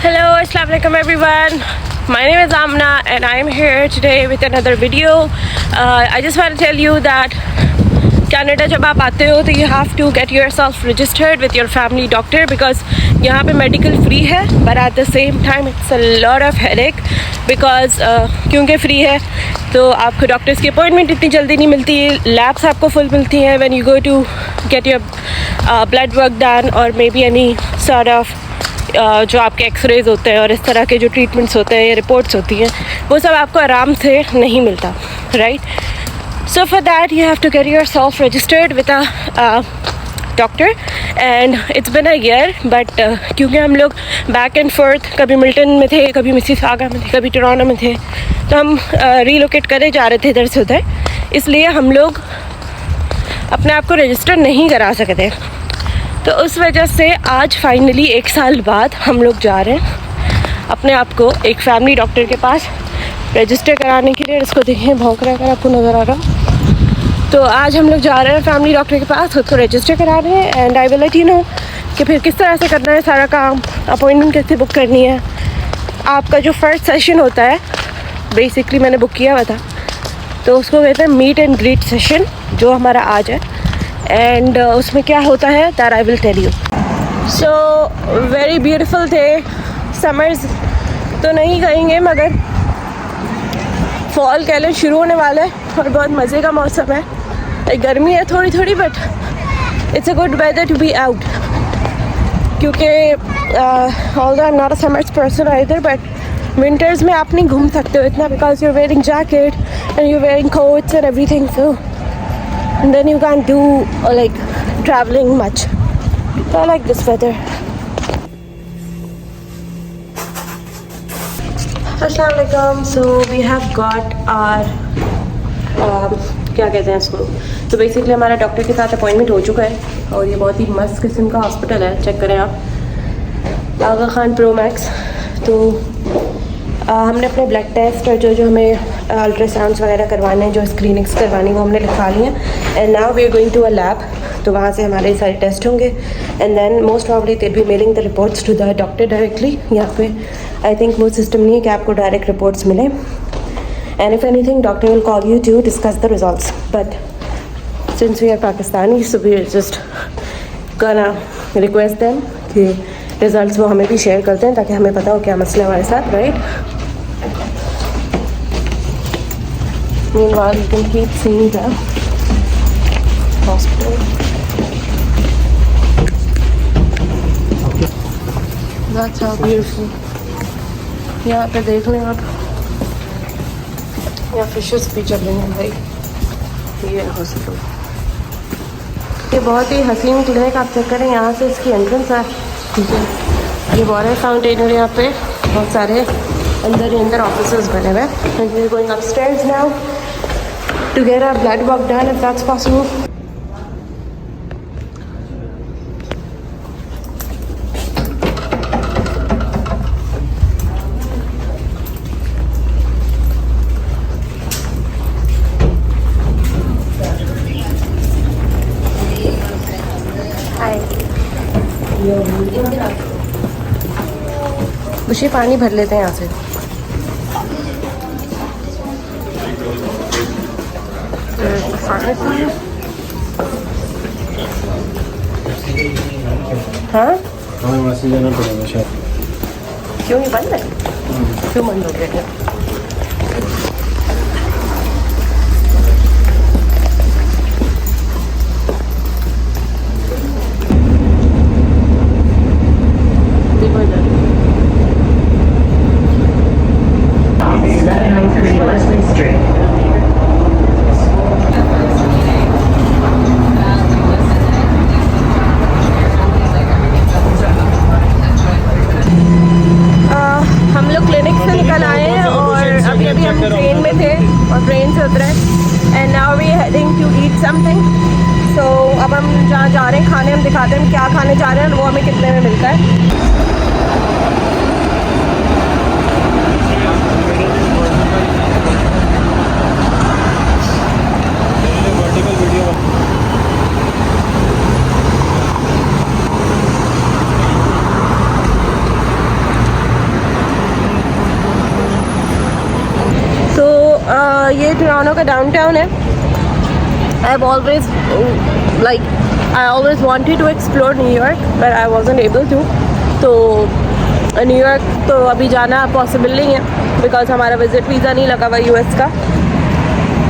Hello, Assalamualaikum everyone. My name is Amna and I am here today with another video. I just want to tell you that Canada जब आप आते हो तो you have to get yourself registered with your family doctor because यहाँ पे medical free है but at the same time it's a lot of headache because क्योंकि free है तो आपको डॉक्टर्स की अपॉइंटमेंट इतनी जल्दी नहीं मिलती, लैब्स आपको फुल मिलती हैं when you go to get your blood work done or maybe any sort of जो आपके एक्सरेज होते हैं और इस तरह के जो ट्रीटमेंट्स होते हैं या रिपोर्ट्स होती हैं वो सब आपको आराम से नहीं मिलता, right. So for that you have to get yourself registered with a doctor and it's been a year but क्योंकि हम लोग बैक एंड फोर्थ कभी मिल्टन में थे, कभी मिसिसागा में थे, कभी टोरंटो में थे, तो हम रीलोकेट करे जा रहे थे इधर से उधर, इसलिए हम लोग अपने आप को रजिस्टर नहीं करा सकते. तो उस वजह से आज फाइनली 1 साल बाद हम लोग जा रहे हैं अपने आप को एक फैमिली डॉक्टर के पास रजिस्टर कराने के लिए. इसको देखिए भौंक रहा है, अगर आपको नज़र आ रहा. तो आज हम लोग जा रहे हैं फैमिली डॉक्टर के पास खुद को रजिस्टर करा रहे हैं and I will let you know कि फिर किस तरह से करना है सारा काम, अपॉइंटमेंट कैसे बुक करनी है. आपका जो फर्स्ट सेशन होता है बेसिकली मैंने बुक किया हुआ था तो उसको कहते हैं मीट एंड ग्रीट सेशन जो हमारा आज है एंड उसमें क्या होता है that I will tell you. So very beautiful day. Summers तो नहीं कहेंगे मगर फॉल कह लें शुरू होने वाला है और बहुत मज़े का मौसम है. गर्मी है थोड़ी थोड़ी but it's a good weather to be out क्योंकि although I am not a summers person either but winters में आप नहीं घूम सकते हो इतना because you are wearing jacket and you are wearing coats and everything so and then you can't do like traveling much. So I like this weather. Assalamualaikum. So we have got our क्या कहते हैं इसको, तो basically हमारा doctor के साथ appointment हो चुका है और ये बहुत ही मस्त किस्म का हॉस्पिटल है. चेक करें आप, आगा खान प्रो मैक्स. तो हमने अपने ब्लड टेस्ट और जो हमें अल्ट्रासाउंड्स वगैरह करवाने हैं, जो स्क्रीनिंग्स करवानी वो हमने लिखवा ली हैं and now we are going to a lab. तो वहाँ से हमारे सारे टेस्ट होंगे and then most probably they be mailing the reports to the doctor directly. यहाँ पे आई थिंक वो सिस्टम नहीं है कि आपको डायरेक्ट रिपोर्ट्स मिले and if anything doctor will call you to discuss the results but since we are Pakistani so we are just gonna request them कि results वो हमें भी शेयर करते हैं ताकि हमें पता हो क्या मसला है हमारे साथ, right. Meanwhile, you can keep seeing the hospital. That's how beautiful. यहाँ पे देख लें आप, यहाँ फिशेस भी चल रही हैं भाई. ये हॉस्पिटल, ये बहुत ही हसीन क्लिनिक. आप चेक करें यहाँ से इसकी एंट्रेंस है, ठीक है. ये वाटर फाउंटेन है यहाँ पे, बहुत सारे अंदर ही अंदर ऑफिसेस बने हुए हैं. And we are going upstairs now to get our blood work done if that's possible. Hi. उसी पानी भर लेते हैं यहाँ से. हाँ हमें वहाँ से जाना पड़ेगा शायद. क्यों नहीं बंद है? क्यों बंद हो गया? सो अब हम जहाँ जा रहे हैं खाने, हम दिखाते हैं हम क्या खाने जा रहे हैं और वो हमें कितने में मिलता है. टोरंटो का डाउनटाउन है. I always wanted to explore New York, but I wasn't able to. तो न्यूयॉर्क तो अभी जाना पॉसिबल नहीं है बिकॉज हमारा विजिट वीज़ा नहीं लगा हुआ US का.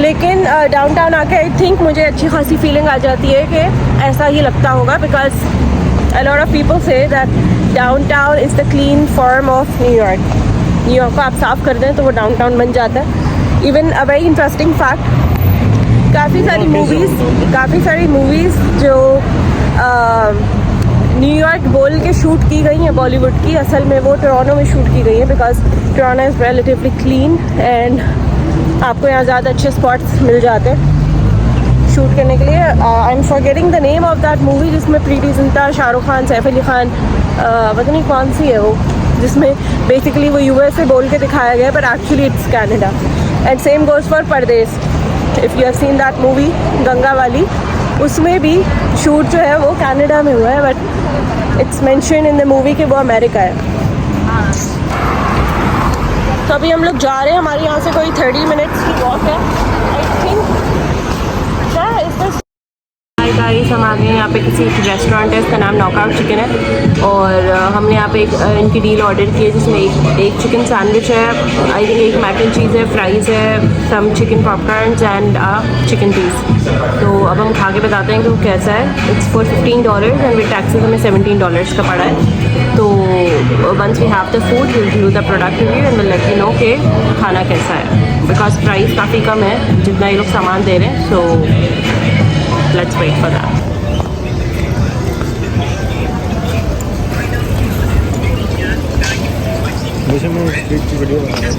लेकिन डाउनटाउन आके आई थिंक मुझे अच्छी खासी फीलिंग आ जाती है कि ऐसा ही लगता होगा because a lot of people say that downtown is the clean form of New York. New York को आप साफ़ कर दें तो वो डाउनटाउन बन जाता है. Even a very interesting fact, काफ़ी सारी मूवीज़ जो न्यूयॉर्क बोल के शूट की गई हैं बॉलीवुड की, असल में वो टोरंटो में शूट की गई है because Toronto is relatively clean and आपको यहाँ ज़्यादा अच्छे स्पॉट्स मिल जाते हैं शूट करने के लिए. I am forgetting the name of that movie जिसमें प्रीति जिंटा, शाहरुख खान, सैफ अली खान, पता नहीं कौन सी है वो, जिसमें बेसिकली वो USA बोल के दिखाया गया है but actually it's Canada. And same goes for Pardes. If you have seen that movie Ganga वाली, उसमें भी शूट जो है वो कनाडा में हुआ है but it's mention in the movie कि वो अमेरिका है. तो अभी हम लोग जा रहे हैं, हमारे यहाँ से कोई 30 मिनट्स की वॉक है आई थिंक. क्या इस पर गाइस हम आ गए हैं यहाँ पे किसी रेस्टोरेंट है, इसका नाम नॉकआउट चिकन है और हमने यहाँ पे एक इनकी डील ऑर्डर की है जिसमें एक चिकन सैंडविच है, आई थिंक एक मैक एंड चीज़ है, फ्राइज़ है, some chicken popcorns and chicken piece. तो अब हम खा के बताते हैं कि वो कैसा है. It's for $15 and with taxes हमें $17 का पड़ा है. तो once we have the food will do the product review and will let you know कि खाना कैसा है बिकॉज प्राइस काफ़ी कम है जितना ये लोग सामान दे रहे हैं. सो let's wait for that. वैसे मैं स्ट्रीट की वीडियो बना रहा हूँ.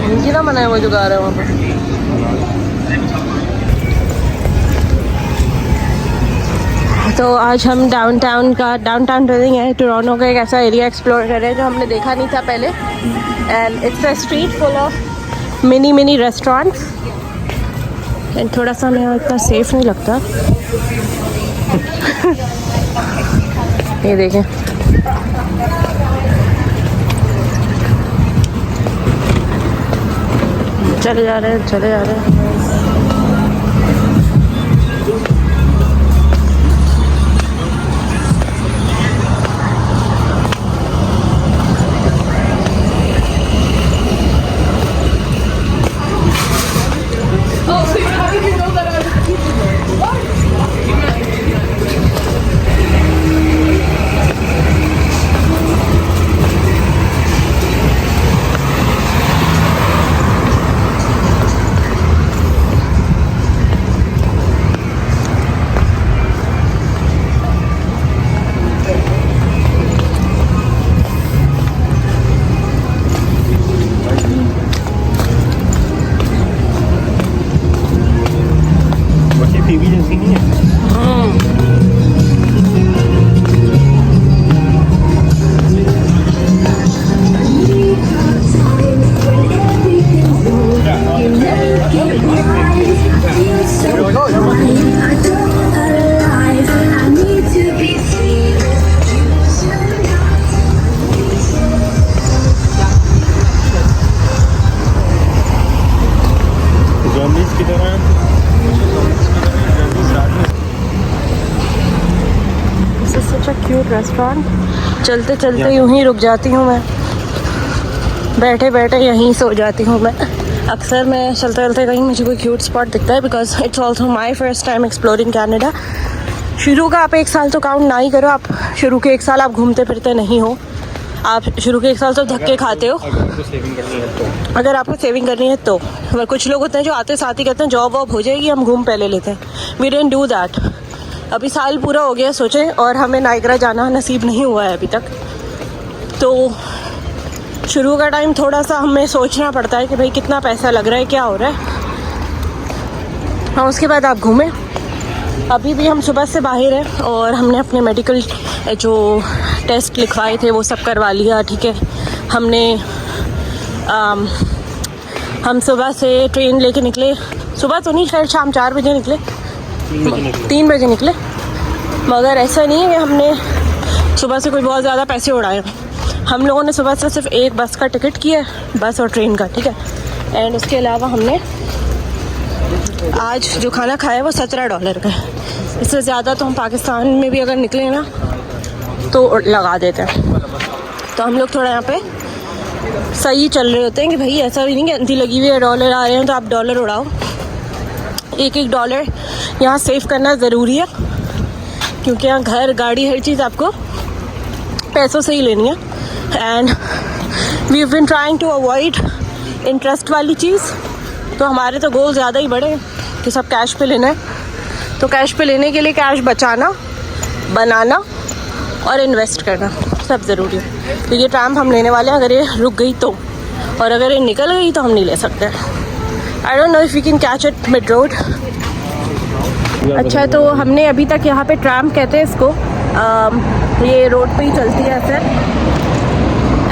उनकी ना मना है वो जो गा रहे हैं वहाँ पर. तो आज हम डाउनटाउन रनिंग है टोरंटो का एक ऐसा एरिया एक्सप्लोर कर रहे हैं जो हमने देखा नहीं था पहले. And it's a street full of mini restaurants and थोड़ा सा हमें इतना सेफ नहीं लगता. ये देखें, चले जा रहे हैं. Cute restaurant. चलते चलते यूं ही रुक जाती हूँ मैं, बैठे बैठे यहीं सो जाती हूँ मैं. अक्सर मैं चलते चलते कहीं मुझे कोई क्यूट स्पॉट दिखता है because it's also my first time exploring Canada. शुरू का आप 1 साल तो काउंट ना ही करो. आप शुरू के 1 साल आप घूमते फिरते नहीं हो. आप शुरू के 1 साल तो धक्के खाते हो अगर आपको सेविंग करनी है तो. कुछ लोग होते हैं जो आते साथ ही कहते हैं जॉब वॉब हो जाएगी हम घूम पहले लेते हैं. We didn't do that. अभी साल पूरा हो गया सोचे और हमें नायग्रा जाना नसीब नहीं हुआ है अभी तक. तो शुरू का टाइम थोड़ा सा हमें सोचना पड़ता है कि भाई कितना पैसा लग रहा है, क्या हो रहा है. हाँ, उसके बाद आप घूमें. अभी भी हम सुबह से बाहर हैं और हमने अपने मेडिकल जो टेस्ट लिखवाए थे वो सब करवा लिया. ठीक है, हम सुबह से ट्रेन लेके निकले. सुबह तो नहीं, शायद शाम 4 बजे निकले 3 बजे निकले, मगर ऐसा नहीं है कि हमने सुबह से कोई बहुत ज़्यादा पैसे उड़ाए। हम लोगों ने सुबह से सिर्फ एक बस का टिकट किया, बस और ट्रेन का, ठीक है। एंड उसके अलावा हमने आज जो खाना खाया वो $17 का है। इससे ज़्यादा तो हम पाकिस्तान में भी अगर निकले ना तो लगा देते हैं। तो हम लोग थोड़ा यहाँ पे सही चल रहे होते हैं कि भाई ऐसा भी नहीं कि अंधी लगी हुई है, डॉलर आ रहे हैं तो आप डॉलर उड़ाओ। एक एक डॉलर यहाँ सेव करना ज़रूरी है, क्योंकि यहाँ घर गाड़ी हर चीज़ आपको पैसों से ही लेनी है। And we have been trying to avoid interest वाली चीज़। तो हमारे तो गोल ज़्यादा ही बड़े हैं कि सब कैश पे लेना है। तो कैश पे लेने के लिए कैश बचाना, बनाना और इन्वेस्ट करना सब ज़रूरी है। तो ये ट्रैम हम लेने वाले हैं, अगर ये रुक गई तो, और अगर ये निकल गई तो हम नहीं ले सकते। I don't know if you can catch it mid road. अच्छा, तो हमने अभी तक यहाँ पे ट्रैम कहते हैं इसको, ये रोड पे ही चलती है sir.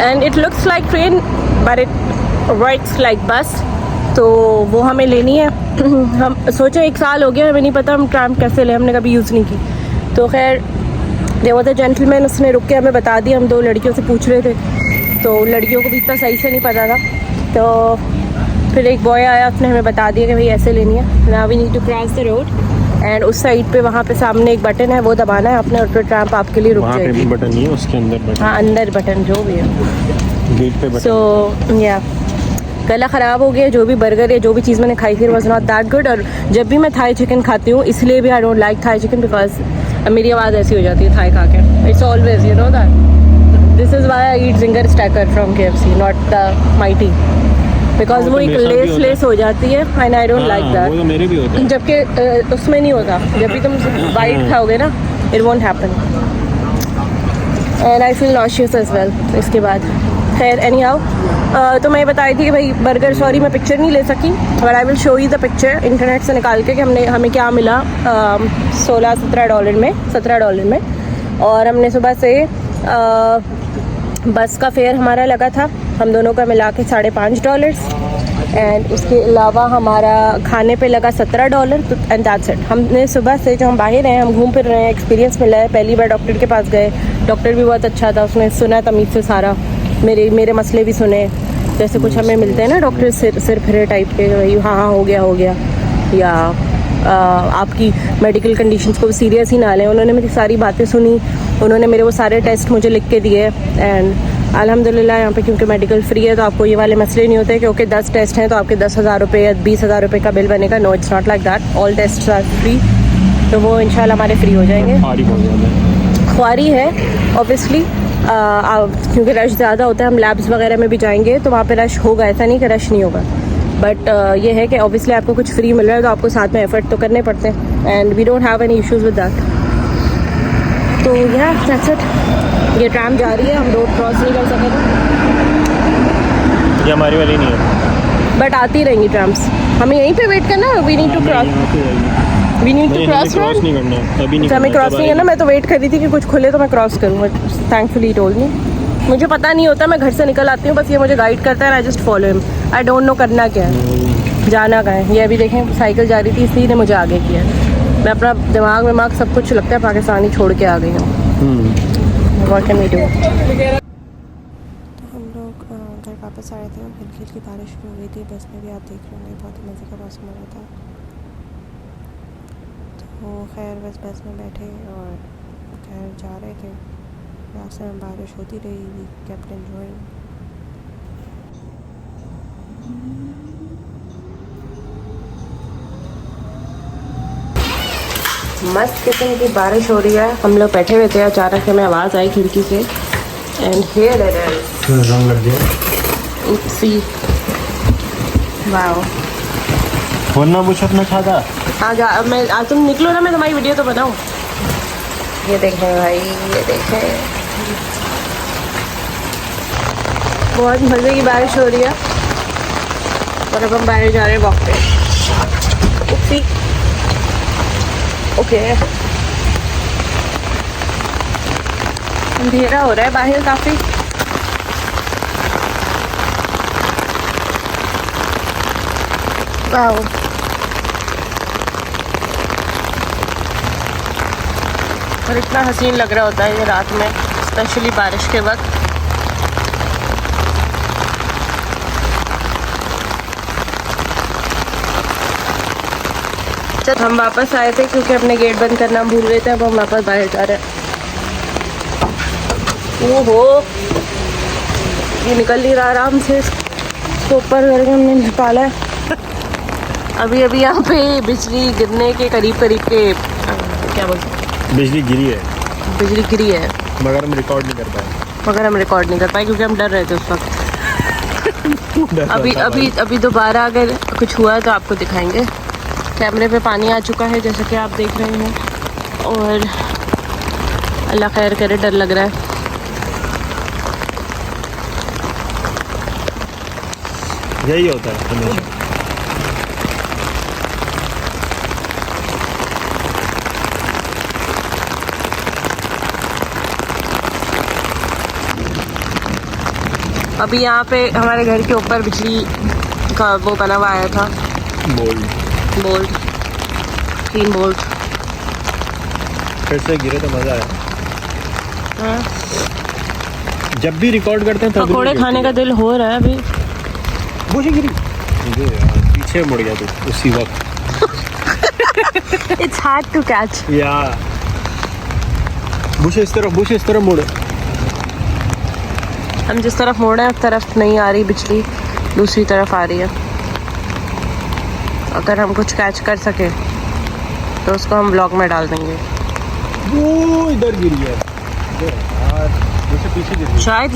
And it looks like train but it works like बस। तो वो हमें लेनी है। हम सोचे 1 साल हो गया, हमें नहीं पता हम ट्रैम कैसे लें, हमने कभी यूज़ नहीं की। तो खैर देयर वाज अ जेंटलमैन, उसने रुक के हमें बता दिया। हम 2 लड़कियों से पूछ रहे थे, तो लड़कियों को भी इतना सही से नहीं पता था। तो फिर एक बॉय आया, उसने हमें बता दिया कि भाई ऐसे लेनी है। Now we need to cross the road and उस साइड पे वहाँ पे सामने एक बटन है, वो दबाना है आपने, और फिर ट्रैम आपके लिए रुक जाएगी। वहाँ पे बटन नहीं है, उसके अंदर बटन। हाँ, अंदर बटन जो भी है, गेट पे बटन। सो या गला ख़राब हो गया। जो भी बर्गर या जो भी चीज़ मैंने खाई थी वाज नॉट दैट गुड। और जब भी मैं थाई चिकन खाती हूँ, इसलिए भी I don't like Thai chicken, because मेरी आवाज़ ऐसी हो जाती है थाई खा के। It's always, you know that this is why I eat zinger stacker from KFC, not the mighty, because वो एक लेस हो जाती है and I don't like that. मेरे भी होता है, जबकि उसमें नहीं होता। जब भी तुम वाइट खाओगे ना, it won't happen and I feel nauseous as well इसके बाद। खैर एनी हाउ, तो मैं बताई थी कि भाई बर्गर, सॉरी मैं पिक्चर नहीं ले सकी, but I will show you the picture internet से निकाल के कि हमें क्या मिला $17 में। और हमने सुबह से बस का फेयर हमारा लगा था, हम दोनों का मिला के $5.5। एंड उसके अलावा हमारा खाने पे लगा $17। तो एंड दैट्स इट। हमने सुबह से जो हम बाहर हैं, हम घूम फिर रहे हैं, एक्सपीरियंस मिला है। पहली बार डॉक्टर के पास गए, डॉक्टर भी बहुत अच्छा था, उसने सुना तमीज़ से सारा, मेरे मसले भी सुने। जैसे कुछ हमें मिलते हैं ना डॉक्टर सिर फिरे टाइप के, भाई हाँ हो गया, या आपकी मेडिकल कंडीशंस को सीरियस ही ना लें। उन्होंने मेरी सारी बातें सुनी, उन्होंने मेरे वो सारे टेस्ट मुझे लिख के दिए। एंड अल्हम्दुलिल्लाह यहाँ पे क्योंकि मेडिकल फ्री है, तो आपको ये वाले मसले नहीं होते कि ओके 10 टेस्ट हैं तो आपके 10,000 रुपये या 20,000 रुपये का बिल बनेगा। No, it's not like that. All test are free, तो वो इंशाल्लाह हमारे फ्री हो जाएंगे। ख्वारी है ऑब्वियसली, क्योंकि रश ज़्यादा होता है। हम लैब्स वगैरह में भी जाएंगे तो वहाँ पे रश होगा, ऐसा नहीं कि रश नहीं होगा। बट ये है कि ऑब्वियसली आपको कुछ फ्री मिल रहा है तो आपको साथ में एफर्ट तो करने पड़ते हैं। And we don't have any issues with that. तो या दैट्स इट। ये ट्रैम जा रही है, हम रोड क्रॉस नहीं कर सके ये हमारी वाली नहीं है, बट आती रहेंगी ट्रैम्स। हमें यहीं पे वेट करना है। We need to cross, we need to cross road. नहीं करना है अभी, नहीं हमें क्रॉस नहीं करना। मैं तो वेट कर रही थी कि कुछ खुले तो मैं क्रॉस करूँगा। Thankfully told me. मुझे पता नहीं होता, मैं घर से निकल आती हूँ, बस ये मुझे गाइड करता है, I just follow him. I don't know करना क्या है, जाना कहाँ है। ये अभी देखें साइकिल जा रही थी, इसलिए ने मुझे आगे किया। मैं अपना दिमाग सब कुछ लगता है पाकिस्तानी छोड़ के आ गई हूँ। What can we do. हम लोग घर वापस आ रहे थे, हल्की हल्की बारिश शुरू हो गई थी। बस में भी आप देख रहे होंगे बहुत मज़े का मौसम हो रहा था। तो खैर बस में बैठे और खैर जा रहे थे। रास्ते में बारिश होती रही, वी केप्ट एंजॉयिंग। मस्त किस्म की बारिश हो रही है। हम लोग बैठे हुए थे, अचानक हमें आवाज़ आई खिड़की से एंड हियर इट इज। रंग लग गया। उप्सी, वाओ। वरना कुछ अपना खाता। आज तुम निकलो ना, मैं तुम्हारी वीडियो तो बनाऊँ। ये देखें भाई, ये देखें, बहुत मज़े की बारिश हो रही है। और अब हम बाहर जा रहे हैं वॉक पे। उप्सी, ओके। अंधेरा हो रहा है बाहर काफ़ी। वाओ, और इतना हसीन लग रहा होता है ये रात में, स्पेशली बारिश के वक्त। जब हम वापस आए थे क्योंकि अपने गेट बंद करना भूल गए थे, अब हम वापस बाहर जा रहे हैं। ओहो, ये निकल नहीं रहा आराम से, इसको ऊपर करके हमने निकाला है। अभी अभी यहाँ पे बिजली गिरने के करीब के क्या बोलते हैं, बिजली गिरी है, बिजली गिरी है, मगर हम रिकॉर्ड नहीं कर पाए। क्योंकि हम डर रहे थे उस वक्त। अभी दोबारा अगर कुछ हुआ तो आपको दिखाएंगे। कैमरे पे पानी आ चुका है जैसा कि आप देख रहे हैं, और अल्लाह खैर करे, डर लग रहा है। यही होता है हमेशा। अभी यहाँ पे हमारे घर के ऊपर बिजली का वो बना हुआ आया था, बोल्ट 3 बोल्ट। फिर से गिरे तो मजा आया। हाँ। जब भी रिकॉर्ड करते हैं तब पकौड़े खाने का दिल हो रहा है अभी। बुश गिरी, पीछे मुड़ गया तू उसी वक्त। It's hard to catch. या बुश इस तरफ मुड़। हम जिस तरफ मोड़े हैं उस तरफ नहीं आ रही बिजली, दूसरी तरफ आ रही है। अगर हम कुछ कैच कर सके तो उसको हम ब्लॉग में डाल देंगे। वो इधर गिरी है, पीछे गिरी। शायद